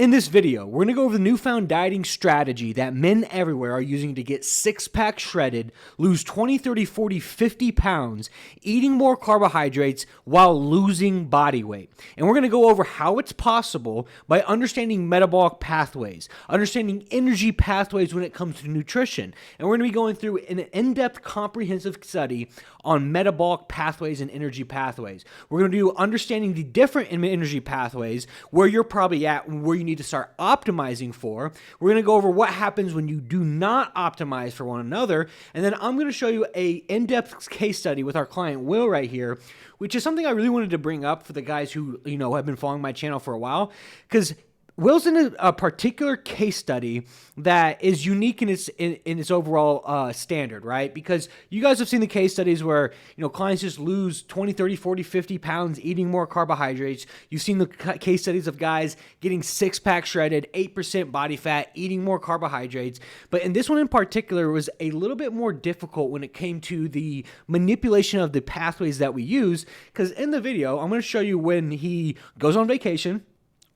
In this video, we're going to go over the newfound dieting strategy that men everywhere are using to get six-pack shredded, lose 20, 30, 40, 50 pounds, eating more carbohydrates while losing body weight. And we're going to go over how it's possible by understanding metabolic pathways, understanding energy pathways when it comes to nutrition. And we're going to be going through an in-depth comprehensive study on metabolic pathways and energy pathways. We're going to do understanding the different energy pathways, where you're probably at, where you need to start optimizing for. We're going to go over what happens when you do not optimize for one another. And then I'm going to show you a in-depth case study with our client Will right here, which is something I really wanted to bring up for the guys who, have been following my channel for a while, because Will's in a particular case study that is unique in its overall standard, right? Because you guys have seen the case studies where, clients just lose 20, 30, 40, 50 pounds eating more carbohydrates. You've seen the case studies of guys getting six-pack shredded, 8% body fat, eating more carbohydrates. But in this one in particular, it was a little bit more difficult when it came to the manipulation of the pathways that we use. Because in the video, I'm going to show you when he goes on vacation,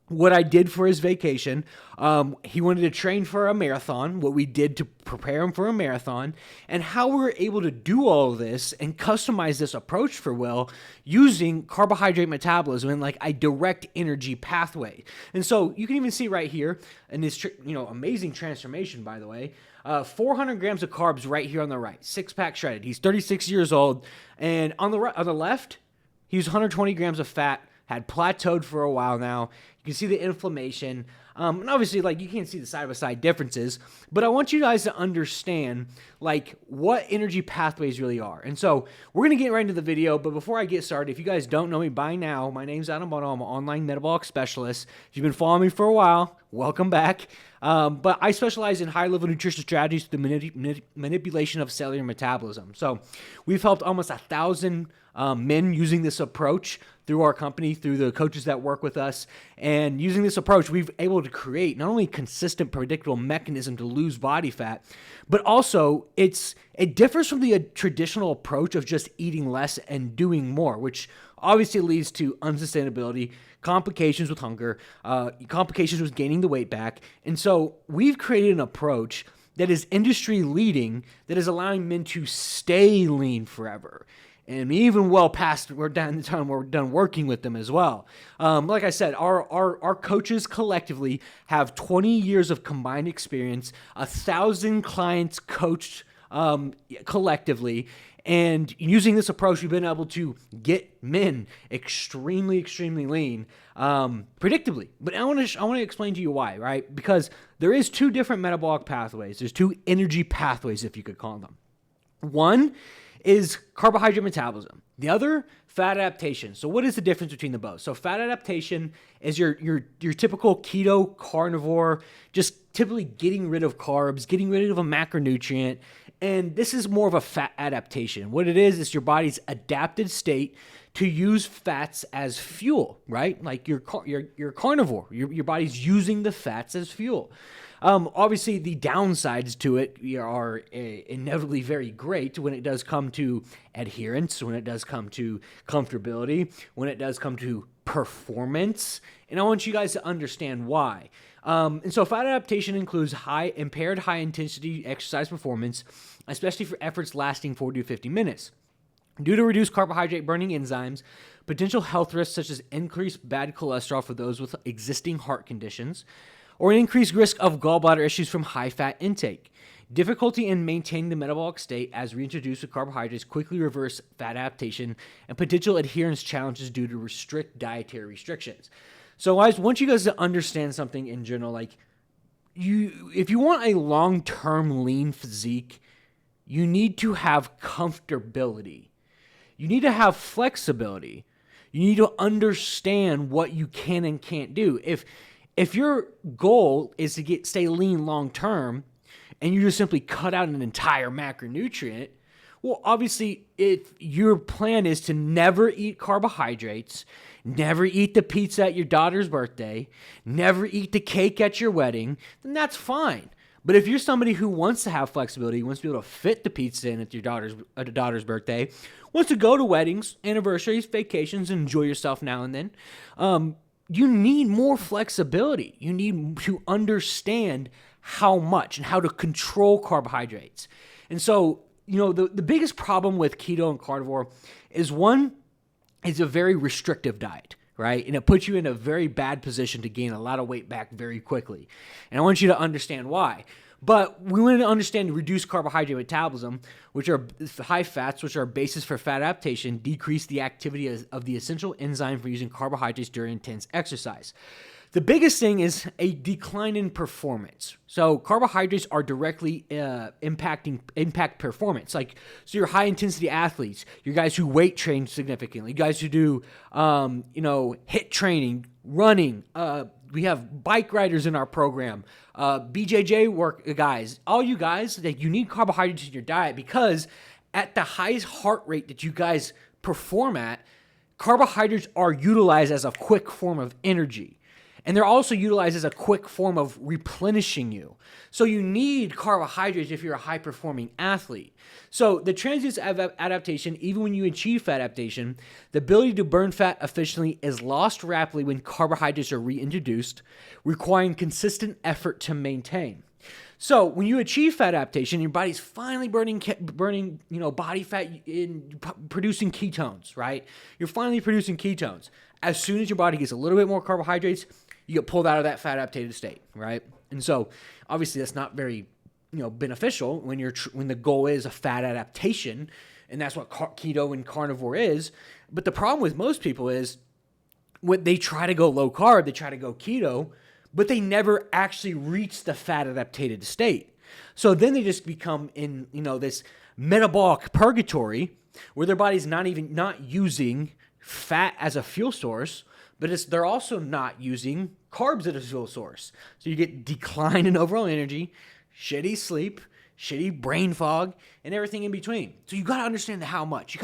what I did for his vacation. He wanted to train for a marathon, what we did to prepare him for a marathon, and how we were able to do all of this and customize this approach for Will using carbohydrate metabolism and like a direct energy pathway. And so you can even see right here in this, amazing transformation, by the way, 400 grams of carbs right here on the right, six-pack shredded. He's 36 years old, and on the left, he was 120 grams of fat, had plateaued for a while now. You can see the inflammation. And obviously, you can't see the side-by-side differences, but I want you guys to understand, what energy pathways really are. And so we're going to get right into the video, but before I get started, if you guys don't know me by now, my name's Adam Bono. I'm an online metabolic specialist. If you've been following me for a while, welcome back. But I specialize in high-level nutrition strategies through the manipulation of cellular metabolism. So we've helped almost 1,000 men using this approach through our company, through the coaches that work with us. And using this approach, we've able to create not only consistent, predictable mechanism to lose body fat, but also it differs from the traditional approach of just eating less and doing more, which obviously leads to unsustainability, complications with hunger, complications with gaining the weight back. And so we've created an approach that is industry leading, that is allowing men to stay lean forever. And even well past we're done working with them as well. Like I said, our coaches collectively have 20 years of combined experience, 1,000 clients coached collectively. And using this approach, we've been able to get men extremely, extremely lean, predictably. But I want to explain to you why, right? Because there is two different metabolic pathways. There's two energy pathways, if you could call them. One is carbohydrate metabolism. The other, fat adaptation. So what is the difference between the both? So fat adaptation is your typical keto carnivore, just typically getting rid of carbs, getting rid of a macronutrient. And this is more of a fat adaptation. What it is your body's adapted state to use fats as fuel, right? Like you're carnivore. Your body's using the fats as fuel. Obviously, the downsides to it are inevitably very great when it does come to adherence, when it does come to comfortability, when it does come to performance. And I want you guys to understand why. And so fat adaptation includes impaired high-intensity exercise performance, especially for efforts lasting 40 to 50 minutes. Due to reduced carbohydrate burning enzymes, potential health risks such as increased bad cholesterol for those with existing heart conditions, or an increased risk of gallbladder issues from high-fat intake. Difficulty in maintaining the metabolic state as reintroduced with carbohydrates quickly reverse fat adaptation, and potential adherence challenges due to dietary restrictions. So I want you guys to understand something in general. If you want a long-term lean physique, you need to have comfortability. You need to have flexibility. You need to understand what you can and can't do. If your goal is to stay lean long term, and you just simply cut out an entire macronutrient, well, obviously, if your plan is to never eat carbohydrates, never eat the pizza at your daughter's birthday, never eat the cake at your wedding, then that's fine. But if you're somebody who wants to have flexibility, wants to be able to fit the pizza in at your daughter's birthday, wants to go to weddings, anniversaries, vacations, and enjoy yourself now and then, you need more flexibility. You need to understand how much and how to control carbohydrates. And so, the biggest problem with keto and carnivore is one, it's a very restrictive diet, right? And it puts you in a very bad position to gain a lot of weight back very quickly. And I want you to understand why. But we want to understand reduced carbohydrate metabolism, which are high fats, which are a basis for fat adaptation, decrease the activity of the essential enzyme for using carbohydrates during intense exercise. The biggest thing is a decline in performance. So carbohydrates are directly impact performance. So your high intensity athletes, your guys who weight train significantly, you guys who do, HIIT training, running. We have bike riders in our program, BJJ work guys. All you guys, that you need carbohydrates in your diet because at the highest heart rate that you guys perform at, carbohydrates are utilized as a quick form of energy. And they're also utilized as a quick form of replenishing you. So you need carbohydrates if you're a high-performing athlete. So the transient adaptation, even when you achieve fat adaptation, the ability to burn fat efficiently is lost rapidly when carbohydrates are reintroduced, requiring consistent effort to maintain. So when you achieve fat adaptation, your body's finally burning body fat in producing ketones, right? You're finally producing ketones. As soon as your body gets a little bit more carbohydrates, you get pulled out of that fat adapted state, right? And so obviously that's not very, beneficial when the goal is a fat adaptation, and that's what keto and carnivore is. But the problem with most people is when they try to go low carb, they try to go keto, but they never actually reach the fat adapted state. So then they just become in, this metabolic purgatory where their body's not using fat as a fuel source, but they're also not using carbs as a fuel source. So you get decline in overall energy, shitty sleep, shitty brain fog, and everything in between. So you got to understand the how much.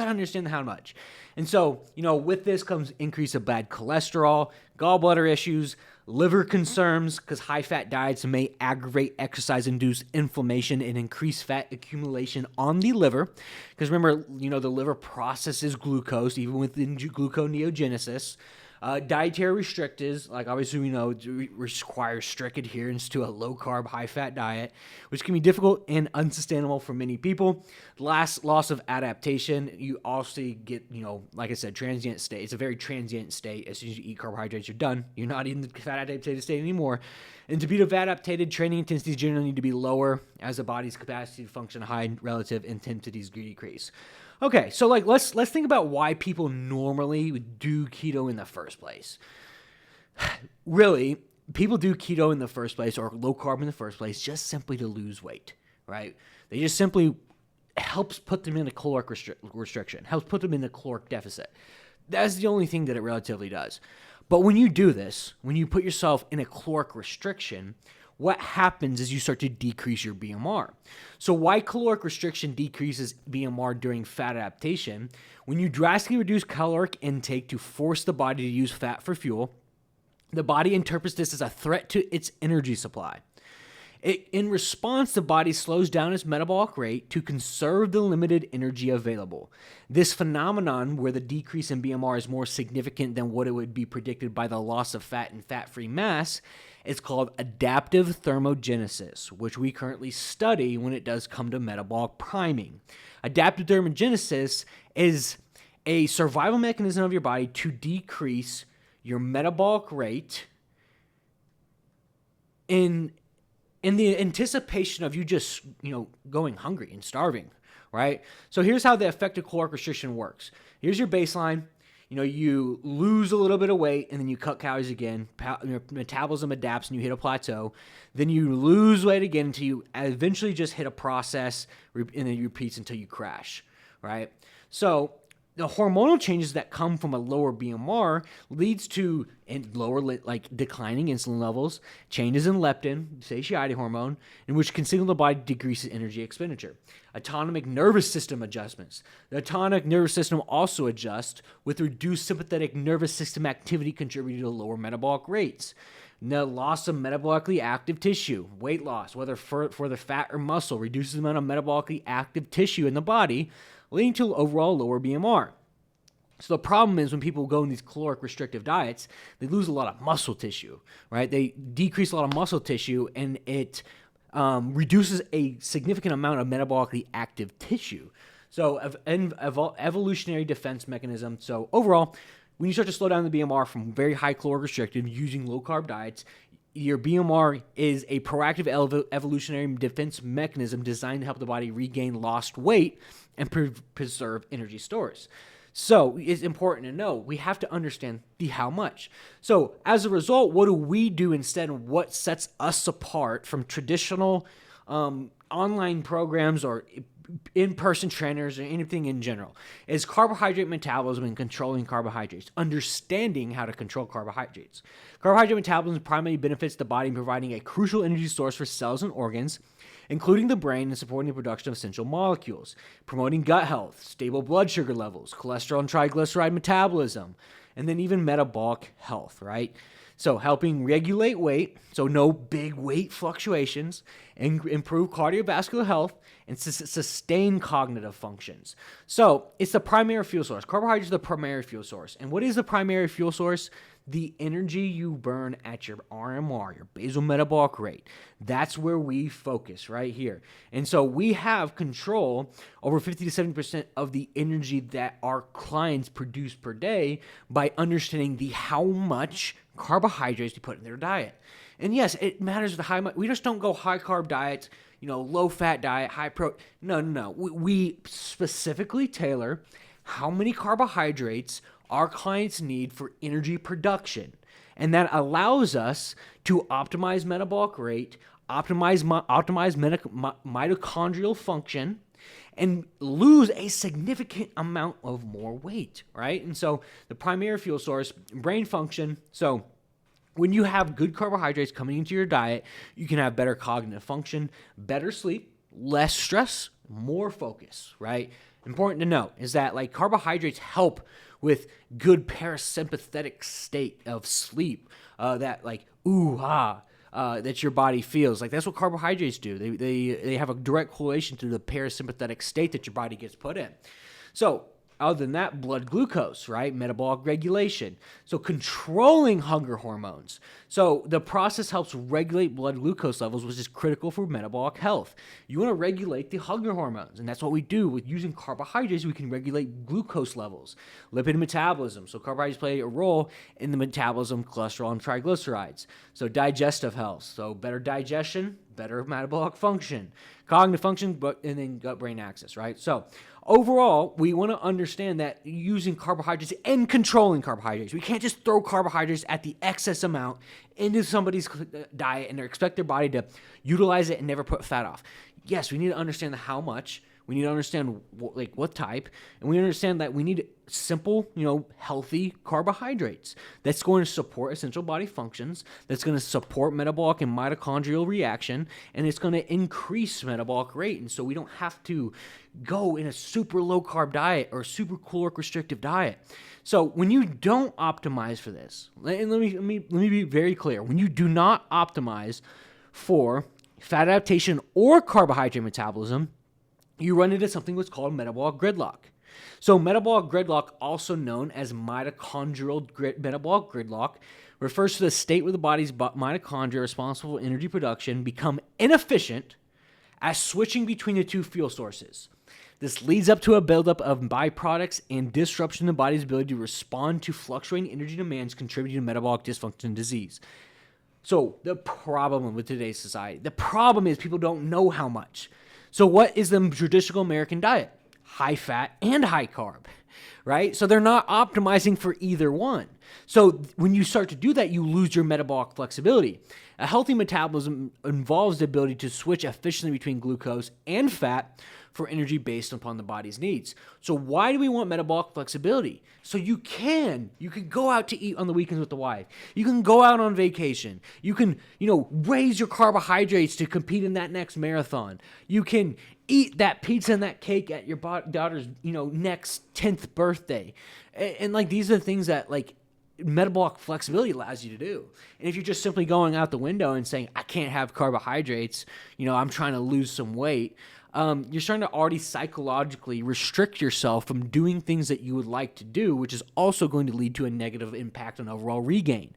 And so, with this comes increase of bad cholesterol, gallbladder issues, liver concerns, because high-fat diets may aggravate exercise-induced inflammation and increase fat accumulation on the liver. Because remember, the liver processes glucose, even within gluconeogenesis. Dietary restrictors, like obviously we know, require strict adherence to a low-carb, high-fat diet, which can be difficult and unsustainable for many people. Loss of adaptation, you also get, like I said, transient state. It's a very transient state. As soon as you eat carbohydrates, you're done. You're not in the fat adapted state anymore. And to be adapted, training intensities generally need to be lower as the body's capacity to function high relative intensities decrease. Okay, so let's think about why people normally would do keto in the first place. Really, people do keto in the first place or low carb in the first place just simply to lose weight, right? They just simply helps put them in a caloric restriction, helps put them in a caloric deficit. That's the only thing that it relatively does. But when you do this, when you put yourself in a caloric restriction, what happens is you start to decrease your BMR. So why caloric restriction decreases BMR during fat adaptation? When you drastically reduce caloric intake to force the body to use fat for fuel, the body interprets this as a threat to its energy supply. In response, the body slows down its metabolic rate to conserve the limited energy available. This phenomenon, where the decrease in BMR is more significant than what it would be predicted by the loss of fat and fat-free mass, is called adaptive thermogenesis, which we currently study when it does come to metabolic priming. Adaptive thermogenesis is a survival mechanism of your body to decrease your metabolic rate in the anticipation of you just, going hungry and starving, right? So here's how the effective caloric restriction works. Here's your baseline. You lose a little bit of weight and then you cut calories again. Your metabolism adapts and you hit a plateau. Then you lose weight again until you eventually just hit a process, and then it repeats until you crash, right? So the hormonal changes that come from a lower BMR leads to lower, declining insulin levels, changes in leptin, satiety hormone, in which can signal the body decreases energy expenditure. Autonomic nervous system adjustments. The autonomic nervous system also adjusts with reduced sympathetic nervous system activity contributing to lower metabolic rates. The loss of metabolically active tissue, weight loss, whether for the fat or muscle, reduces the amount of metabolically active tissue in the body, leading to overall lower BMR. So the problem is when people go in these caloric restrictive diets, they lose a lot of muscle tissue, right? They decrease a lot of muscle tissue, and it reduces a significant amount of metabolically active tissue. So evolutionary defense mechanism. So overall, when you start to slow down the BMR from very high caloric restrictive using low carb diets, your BMR is a proactive evolutionary defense mechanism designed to help the body regain lost weight and preserve energy stores. So it's important to know we have to understand the how much. So as a result, what do we do instead? What sets us apart from traditional online programs or in-person trainers or anything in general is carbohydrate metabolism and controlling carbohydrates, understanding how to control carbohydrates. Carbohydrate metabolism primarily benefits the body in providing a crucial energy source for cells and organs, including the brain, and supporting the production of essential molecules, promoting gut health, stable blood sugar levels, cholesterol and triglyceride metabolism, and then even metabolic health, right? So helping regulate weight, so no big weight fluctuations, and improve cardiovascular health, and sustain cognitive functions. So it's the primary fuel source. Carbohydrates are the primary fuel source. And what is the primary fuel source? The energy you burn at your RMR, your basal metabolic rate. That's where we focus right here. And so we have control over 50 to 70% of the energy that our clients produce per day by understanding the how much carbohydrates to put in their diet. And yes, it matters the high. We just don't go high carb diets, low fat diet, high protein. No. We specifically tailor how many carbohydrates our clients need for energy production. And that allows us to optimize metabolic rate, optimize mitochondrial function, and lose a significant amount of more weight, right? And so the primary fuel source, brain function. So when you have good carbohydrates coming into your diet, you can have better cognitive function, better sleep, less stress, more focus, right? Important to note is that carbohydrates help with good parasympathetic state of sleep, that your body feels. That's what carbohydrates do. They have a direct correlation to the parasympathetic state that your body gets put in. So other than that, blood glucose, right? Metabolic regulation. So controlling hunger hormones. So the process helps regulate blood glucose levels, which is critical for metabolic health. You want to regulate the hunger hormones, and that's what we do with using carbohydrates. We can regulate glucose levels, lipid metabolism. So carbohydrates play a role in the metabolism of cholesterol and triglycerides. So digestive health. So better digestion, better metabolic function, cognitive function, and then gut-brain axis, right? So overall, we want to understand that using carbohydrates and controlling carbohydrates. We can't just throw carbohydrates at the excess amount into somebody's diet and expect their body to utilize it and never put fat off. Yes, we need to understand the how much. We need to understand what type, and we understand that we need simple, healthy carbohydrates that's going to support essential body functions, that's going to support metabolic and mitochondrial reaction, and it's going to increase metabolic rate. And so we don't have to go in a super low carb diet or super caloric restrictive diet. So when you don't optimize for this, and let me be very clear, when you do not optimize for fat adaptation or carbohydrate metabolism, you run into something what's called metabolic gridlock. So metabolic gridlock, also known as mitochondrial metabolic gridlock, refers to the state where the body's mitochondria responsible for energy production become inefficient as switching between the two fuel sources. This leads up to a buildup of byproducts and disruption in the body's ability to respond to fluctuating energy demands, contributing to metabolic dysfunction and disease. So the problem with today's society, the problem is people don't know how much. So what is the traditional American diet? High fat and high carb, right? So they're not optimizing for either one. So when you start to do that, you lose your metabolic flexibility. A healthy metabolism involves the ability to switch efficiently between glucose and fat for energy based upon the body's needs. So why do we want metabolic flexibility? So you can go out to eat on the weekends with the wife. You can go out on vacation. You can, raise your carbohydrates to compete in that next marathon. You can eat that pizza and that cake at your daughter's, next 10th birthday. And these are the things that metabolic flexibility allows you to do. And if you're just simply going out the window and saying, I can't have carbohydrates, I'm trying to lose some weight, you're starting to already psychologically restrict yourself from doing things that you would like to do, which is also going to lead to a negative impact on overall regain.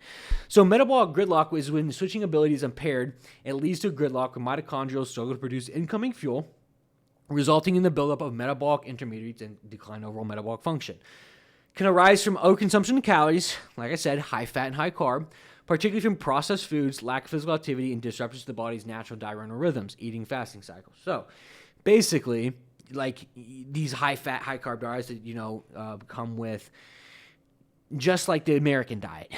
So metabolic gridlock is when switching ability is impaired. It leads to gridlock when mitochondria struggle to produce incoming fuel, resulting in the buildup of metabolic intermediates and decline overall metabolic function. Can arise from overconsumption of calories, like I said, high fat and high carb, particularly from processed foods, lack of physical activity, and disruptions to the body's natural diurnal rhythms, eating fasting cycles. So basically, like these high fat, high carb diets that, come with just like the American diet,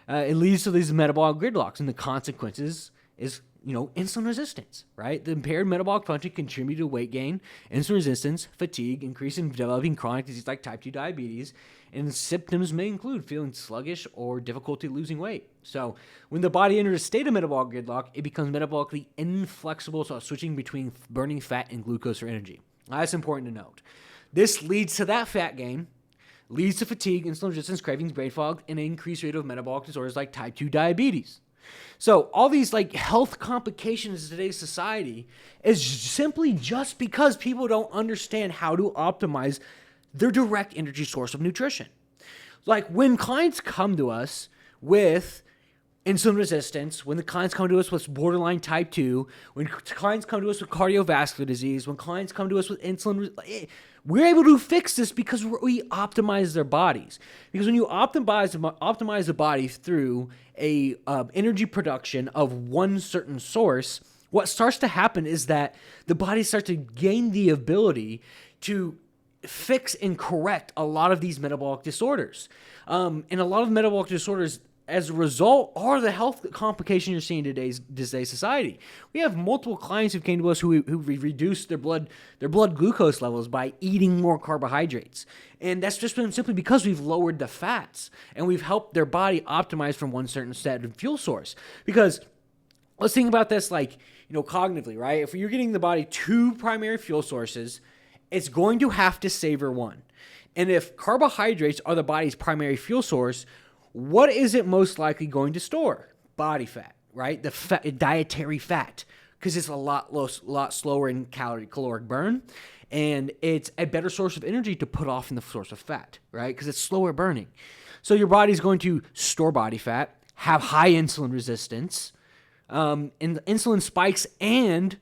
it leads to these metabolic gridlocks, and the consequences is insulin resistance, right? The impaired metabolic function contribute to weight gain, insulin resistance, fatigue, increase in developing chronic disease like type 2 diabetes, and symptoms may include feeling sluggish or difficulty losing weight. So when the body enters a state of metabolic gridlock, it becomes metabolically inflexible, so switching between burning fat and glucose for energy. That's important to note. This leads to that fat gain, leads to fatigue, insulin resistance, cravings, brain fog, and an increased rate of metabolic disorders like type 2 diabetes. So all these health complications in today's society is simply just because people don't understand how to optimize their direct energy source of nutrition. Like when clients come to us with insulin resistance, when the clients come to us with borderline type 2, when clients come to us with cardiovascular disease, when clients come to us with insulin, we're able to fix this because we optimize their bodies. Because when you optimize the body through a energy production of one certain source, what starts to happen is that the body starts to gain the ability to fix and correct a lot of these metabolic disorders. And a lot of metabolic disorders, as a result, are the health complications you're seeing in today's society. We have multiple clients who came to us who reduced their blood glucose levels by eating more carbohydrates. And that's just been simply because we've lowered the fats and we've helped their body optimize from one certain set of fuel source. Because let's think about this cognitively, right? If you're getting the body two primary fuel sources, it's going to have to savor one. And if carbohydrates are the body's primary fuel source, what is it most likely going to store? Body fat, right? The dietary fat, because it's a lot slower in caloric burn, and it's a better source of energy to put off in the source of fat, right? Because it's slower burning. So your body's going to store body fat, have high insulin resistance, and insulin spikes, and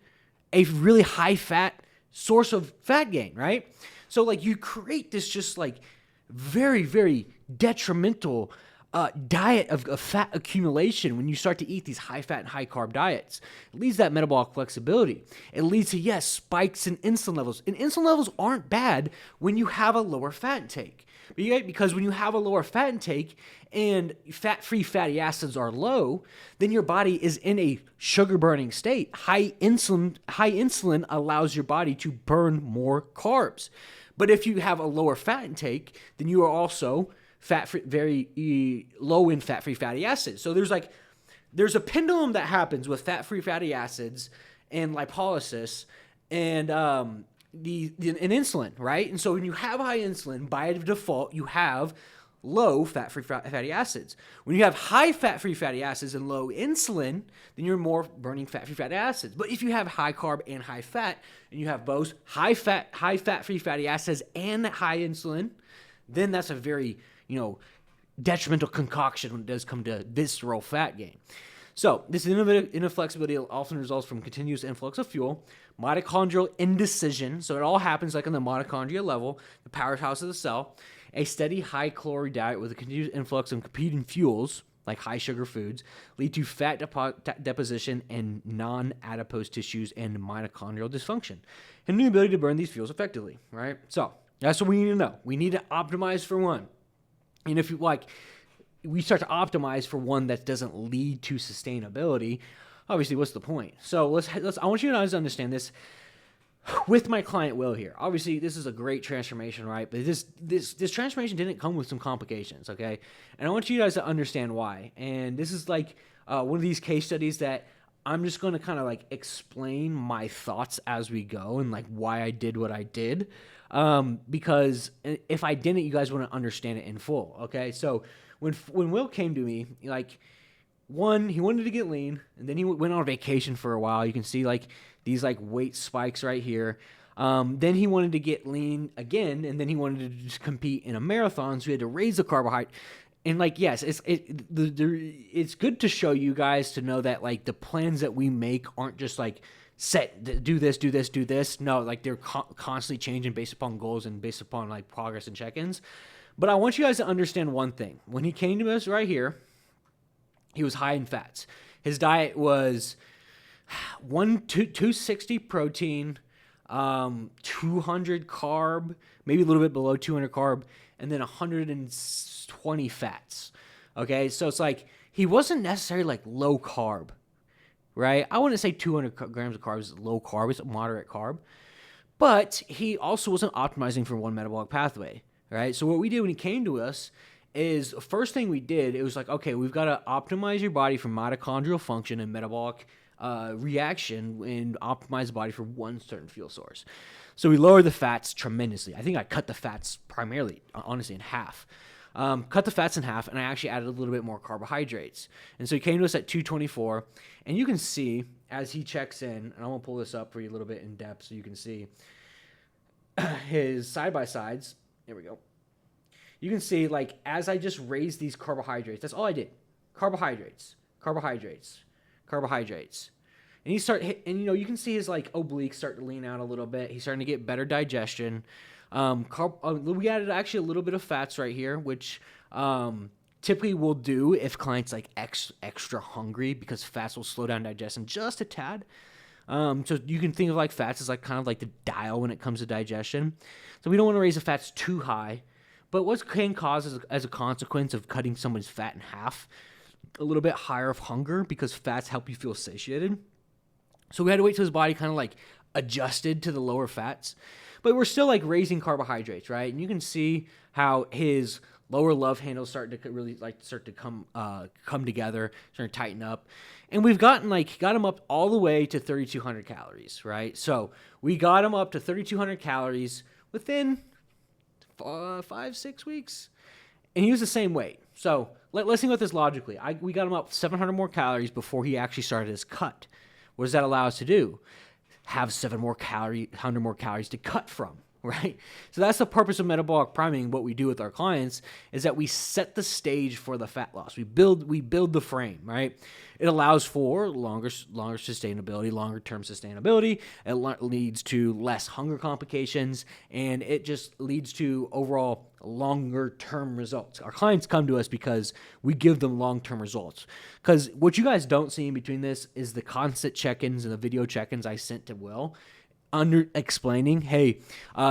a really high fat source of fat gain, right? So you create this just very, very detrimental diet of fat accumulation when you start to eat these high fat and high carb diets. It leads to that metabolic flexibility. It leads to, spikes in insulin levels. And insulin levels aren't bad when you have a lower fat intake. Because when you have a lower fat intake and fat-free fatty acids are low, then your body is in a sugar-burning state. High insulin allows your body to burn more carbs. But if you have a lower fat intake, then you are also fat-free, very low in fat-free fatty acids. So there's a pendulum that happens with fat-free fatty acids and lipolysis and and insulin, right? And so when you have high insulin, by default, you have low fat-free fatty acids. When you have high fat-free fatty acids and low insulin, then you're more burning fat-free fatty acids. But if you have high carb and high fat, and you have both high fat-free fatty acids and high insulin, then that's a very detrimental concoction when it does come to visceral fat gain. So this inflexibility often results from continuous influx of fuel, mitochondrial indecision. So it all happens on the mitochondria level, the powerhouse of the cell. A steady high calorie diet with a continuous influx of competing fuels, like high sugar foods, lead to fat deposition in non-adipose tissues and mitochondrial dysfunction, and the ability to burn these fuels effectively, right? So that's what we need to know. We need to optimize for one. And if we start to optimize for one that doesn't lead to sustainability, obviously, what's the point? So I want you guys to understand this with my client Will here. Obviously, this is a great transformation, right? But this transformation didn't come with some complications, okay? And I want you guys to understand why. And this is one of these case studies that I'm just going to kind of explain my thoughts as we go and why I did what I did. Because if I didn't, you guys wouldn't understand it in full, okay? So when Will came to me, one, he wanted to get lean, and then he went on vacation for a while. You can see like these like weight spikes right here. Then he wanted to get lean again, and then he wanted to just compete in a marathon, so he had to raise the carbohydrate. And like, yes, it's good to show you guys to know that like the plans that we make aren't just like set, do this, do this, do this. No, like they're constantly changing based upon goals and based upon like progress and check-ins. But I want you guys to understand one thing. When he came to us right here, he was high in fats. His diet was 260 protein, 200 carb, maybe a little bit below 200 carb, and then 120 fats. Okay, so it's like he wasn't necessarily like low carb, right? I wouldn't say 200 grams of carbs is low carb, it's moderate carb, but he also wasn't optimizing for one metabolic pathway, right? So what we did when he came to us is the first thing we did, it was like, okay, we've got to optimize your body for mitochondrial function and metabolic reaction and optimize the body for one certain fuel source. So we lowered the fats tremendously. I think I cut the fats primarily, honestly, in half. Cut the fats in half, and I actually added a little bit more carbohydrates. And so he came to us at 224, and you can see as he checks in, and I'm going to pull this up for you a little bit in depth so you can see his side-by-sides. Here we go. You can see, like, as I just raised these carbohydrates, that's all I did. Carbohydrates, carbohydrates, carbohydrates. And you can see his, like, obliques start to lean out a little bit. He's starting to get better digestion. We added actually a little bit of fats right here, which typically we'll do if clients, like, extra hungry, because fats will slow down digestion just a tad. So you can think of, like, fats as, like, kind of like the dial when it comes to digestion. So we don't want to raise the fats too high. But what can cause as a consequence of cutting someone's fat in half, a little bit higher of hunger, because fats help you feel satiated. So we had to wait till his body kind of like adjusted to the lower fats. But we're still like raising carbohydrates, right? And you can see how his lower love handles start to really come together, start to tighten up. And we've got him up all the way to 3,200 calories, right? So we got him up to 3,200 calories within 5-6 weeks, and he was the same weight. So let's think about this logically. We got him up 700 more calories before he actually started his cut. What does that allow us to do? Have 100 more calories to cut from, right? So that's the purpose of metabolic priming. What we do with our clients is that we set the stage for the fat loss. We build the frame, right? It allows for longer sustainability, longer term sustainability. It leads to less hunger complications, and it just leads to overall longer term results. Our clients come to us because we give them long term results. Because what you guys don't see in between this is the constant check-ins and the video check-ins I sent to Will, explaining, hey,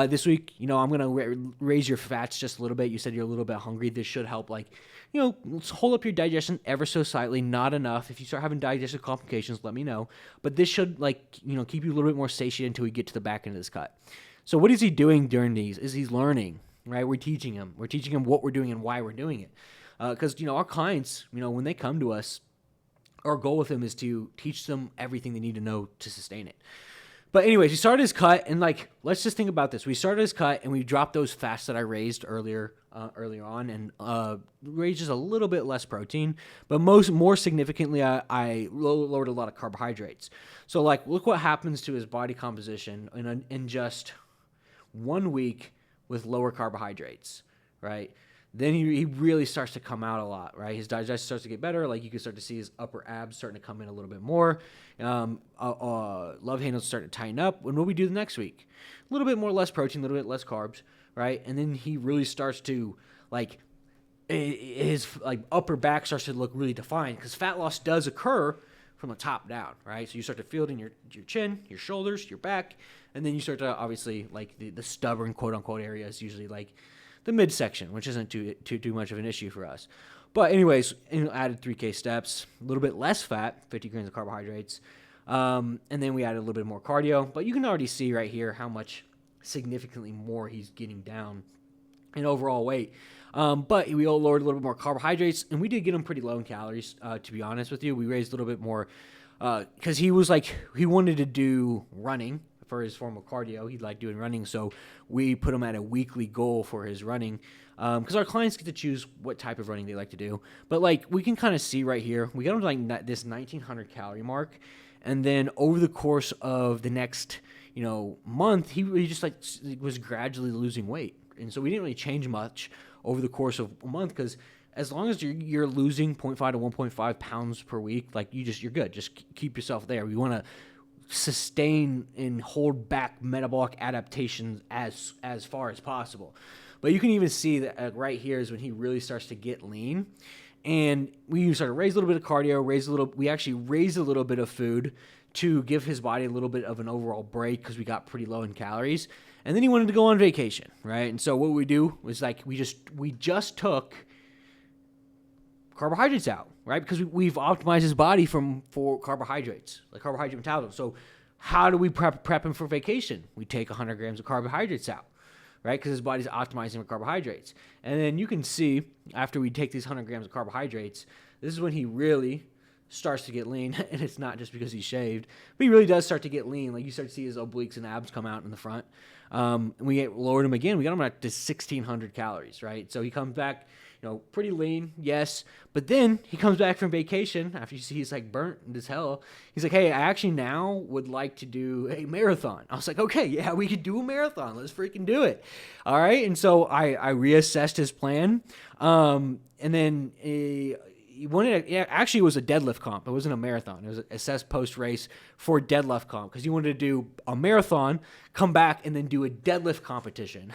this week, I'm going to raise your fats just a little bit. You said you're a little bit hungry. This should help, let's hold up your digestion ever so slightly, not enough. If you start having digestive complications, let me know. But this should, keep you a little bit more satiated until we get to the back end of this cut. So what is he doing during these? Is he's learning, right? We're teaching him. We're teaching him what we're doing and why we're doing it. Because, our clients, when they come to us, our goal with them is to teach them everything they need to know to sustain it. But anyways, we started his cut, and let's just think about this. We started his cut, and we dropped those fats that I raised earlier on, and raised just a little bit less protein. But more significantly, I lowered a lot of carbohydrates. So look what happens to his body composition in just 1 week with lower carbohydrates, right? Then he really starts to come out a lot, right? His digestion starts to get better. You can start to see his upper abs starting to come in a little bit more. Love handles starting to tighten up. And what we do the next week? A little bit more less protein, a little bit less carbs, right? And then he really starts to, his upper back starts to look really defined, because fat loss does occur from the top down, right? So you start to feel it in your chin, your shoulders, your back, and then you start to obviously the stubborn quote unquote area is usually the midsection, which isn't too much of an issue for us. But anyways, added 3K steps, a little bit less fat, 50 grams of carbohydrates, and then we added a little bit more cardio. But you can already see right here how much significantly more he's getting down in overall weight. But we all lowered a little bit more carbohydrates, and we did get him pretty low in calories, to be honest with you. We raised a little bit more because he wanted to do running for his form of cardio. He liked doing running, so we put him at a weekly goal for his running, because our clients get to choose what type of running they like to do. But like we can kind of see right here, we got him to like this 1900 calorie mark, and then over the course of the next month, he just like was gradually losing weight, and so we didn't really change much over the course of a month, because as long as you're losing 0.5 to 1.5 pounds per week, like you're good. Just keep yourself there. We want to sustain and hold back metabolic adaptations as far as possible. But you can even see that right here is when he really starts to get lean. And we started to raise a little bit of cardio, we actually raised a little bit of food to give his body a little bit of an overall break, because we got pretty low in calories. And then he wanted to go on vacation, right? And so what we do was like we just took carbohydrates out, right? Because we've optimized his body for carbohydrates, like carbohydrate metabolism. So how do we prep him for vacation? We take 100 grams of carbohydrates out, right? Because his body's optimizing for carbohydrates. And then you can see after we take these 100 grams of carbohydrates, this is when he really starts to get lean. And it's not just because he's shaved, but he really does start to get lean. Like you start to see his obliques and abs come out in the front. And we lowered him again. We got him up to 1,600 calories, right? So he comes back, pretty lean, yes. But then he comes back from vacation after you see he's like burnt as hell. He's like, hey, I actually now would like to do a marathon. I was like, okay, yeah, we could do a marathon. Let's freaking do it. All right. And so I reassessed his plan. And then he wanted actually it was a deadlift comp. It wasn't a marathon. It was assessed post-race for deadlift comp, because he wanted to do a marathon, come back, and then do a deadlift competition,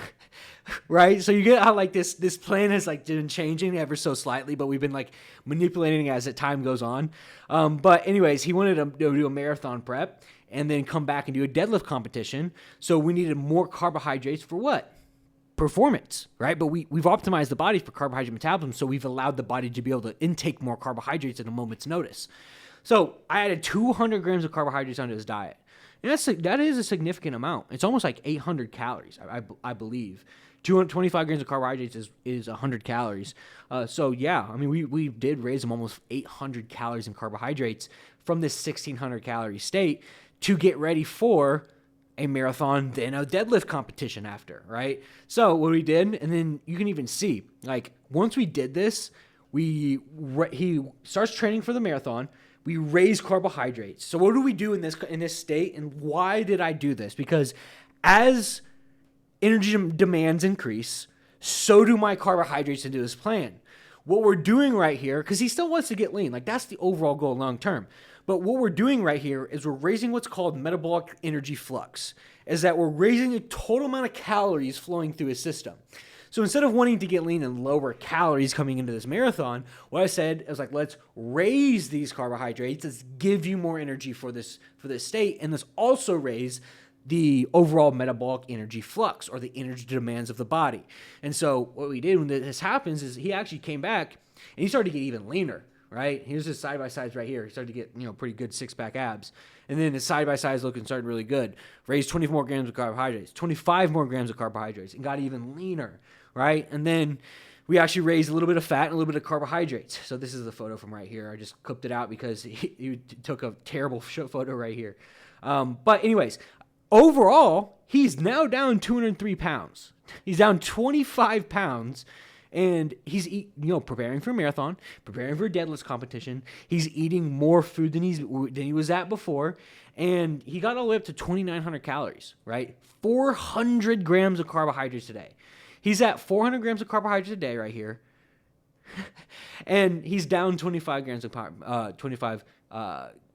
right? So you get how like this plan has like been changing ever so slightly, but we've been like manipulating it as the time goes on. But anyways, he wanted to do a marathon prep and then come back and do a deadlift competition. So we needed more carbohydrates for what? Performance, right? But we've optimized the body for carbohydrate metabolism, so we've allowed the body to be able to intake more carbohydrates at a moment's notice. So I added 200 grams of carbohydrates onto his diet, and that is a significant amount. It's almost like 800 calories, I believe. 225 grams of carbohydrates is 100 calories. So yeah, I mean we did raise him almost 800 calories in carbohydrates from this 1,600 calorie state to get ready for a marathon, then a deadlift competition after, right? So what we did, and then you can even see, like once we did this, he starts training for the marathon. We raise carbohydrates. So what do we do in this state, and why did I do this? Because as energy demands increase, so do my carbohydrates into this plan. What we're doing right here, because he still wants to get lean, like that's the overall goal long term. But what we're doing right here is we're raising what's called metabolic energy flux, is that we're raising the total amount of calories flowing through his system. So instead of wanting to get lean and lower calories coming into this marathon, what I said is like, let's raise these carbohydrates, let's give you more energy for this state, and let's also raise the overall metabolic energy flux, or the energy demands of the body. And so what we did when this happens is he actually came back and he started to get even leaner. Right? Here's his side-by-sides right here. He started to get, pretty good six-pack abs. And then his side-by-sides looking started really good. Raised 20 more grams of carbohydrates, 25 more grams of carbohydrates, and got even leaner, right? And then we actually raised a little bit of fat and a little bit of carbohydrates. So this is the photo from right here. I just clipped it out because he took a terrible photo right here. But anyways, overall, he's now down 203 pounds. He's down 25 pounds. And he's preparing for a marathon, preparing for a deadlift competition. He's eating more food than he was at before, and he got all the way up to 2,900 calories. Right, 400 grams of carbohydrates a day. He's at 400 grams of carbohydrates a day right here, and he's down 25 grams of 25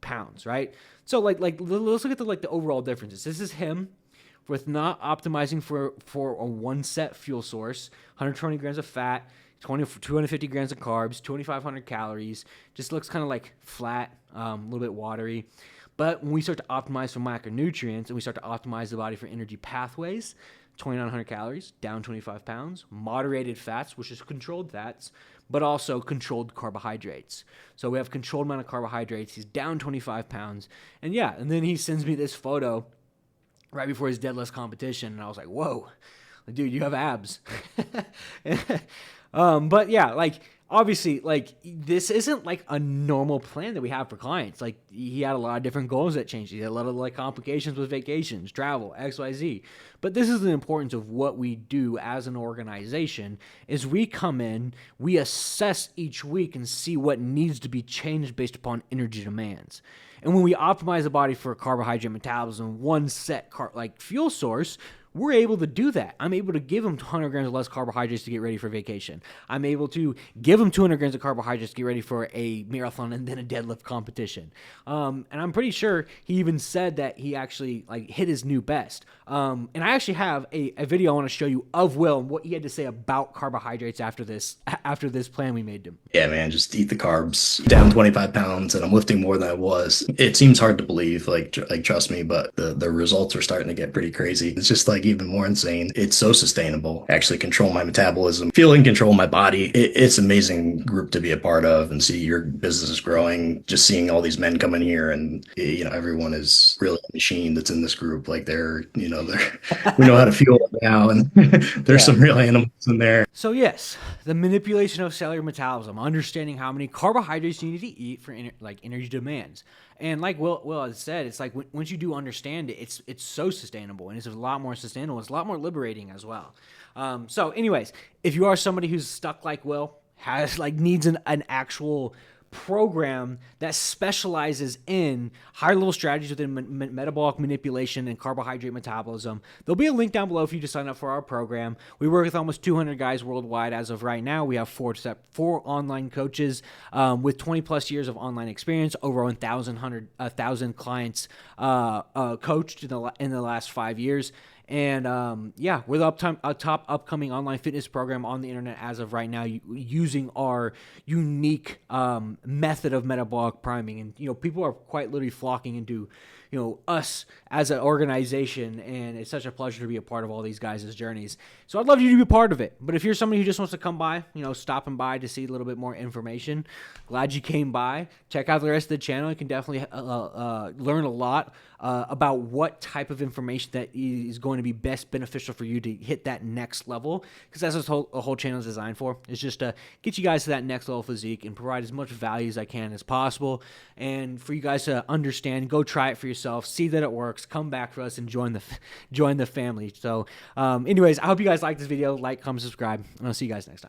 pounds. Right, so like let's look at the overall differences. This is him with not optimizing for a one set fuel source, 120 grams of fat, 250 grams of carbs, 2,500 calories. Just looks kind of like flat, a little bit watery. But when we start to optimize for macronutrients and we start to optimize the body for energy pathways, 2,900 calories, down 25 pounds, moderated fats, which is controlled fats, but also controlled carbohydrates. So we have controlled amount of carbohydrates. He's down 25 pounds. And then he sends me this photo right before his deadlift competition, and I was like, whoa, dude, you have abs. But yeah, like obviously, like, this isn't like a normal plan that we have for clients. Like, he had a lot of different goals that changed. He had a lot of like complications with vacations, travel, XYZ. But this is the importance of what we do as an organization is we come in, we assess each week and see what needs to be changed based upon energy demands. And when we optimize the body for carbohydrate metabolism, one set like fuel source, we're able to do that. I'm able to give them 200 grams of less carbohydrates to get ready for vacation. I'm able to give them 200 grams of carbohydrates to get ready for a marathon and then a deadlift competition. And I'm pretty sure he even said that he actually like hit his new best. And I actually have a video I want to show you of Will and what he had to say about carbohydrates after this plan we made him. Yeah, man, just eat the carbs. Down 25 pounds, and I'm lifting more than I was. It seems hard to believe, like trust me, but the results are starting to get pretty crazy. It's just like even more insane. It's so sustainable. Actually control my metabolism, feel in control of my body. It's an amazing group to be a part of and see your business is growing. Just seeing all these men come in here and, you know, everyone is really a machine that's in this group. Like we know how to fuel it now, and there's some real animals in there. So yes, the manipulation of cellular metabolism, understanding how many carbohydrates you need to eat for energy demands. And like Will has said, it's like once you do understand it, it's so sustainable, and it's a lot more sustainable. It's a lot more liberating as well. So anyways, if you are somebody who's stuck like Will, needs an actual program that specializes in higher level strategies within metabolic manipulation and carbohydrate metabolism, there'll be a link down below for you to sign up for our program. We work with almost 200 guys worldwide as of right now. We have four online coaches with 20 plus years of online experience, over 1,000 clients coached in the last 5 years. And we're the top upcoming online fitness program on the internet as of right now, using our unique method of metabolic priming. And, you know, people are quite literally flocking into, you know, us as an organization, and it's such a pleasure to be a part of all these guys' journeys. So I'd love you to be a part of it. But if you're somebody who just wants to come by, you know, stopping by to see a little bit more information, glad you came by. Check out the rest of the channel. You can definitely learn a lot about what type of information that is going to be best beneficial for you to hit that next level, because that's what the whole channel is designed for. It's just to get you guys to that next level physique and provide as much value as I can as possible, and for you guys to understand, go try it for yourself, see that it works, come back for us, and join the family. So anyways, I hope you guys like this video. Like, comment, subscribe, and I'll see you guys next time.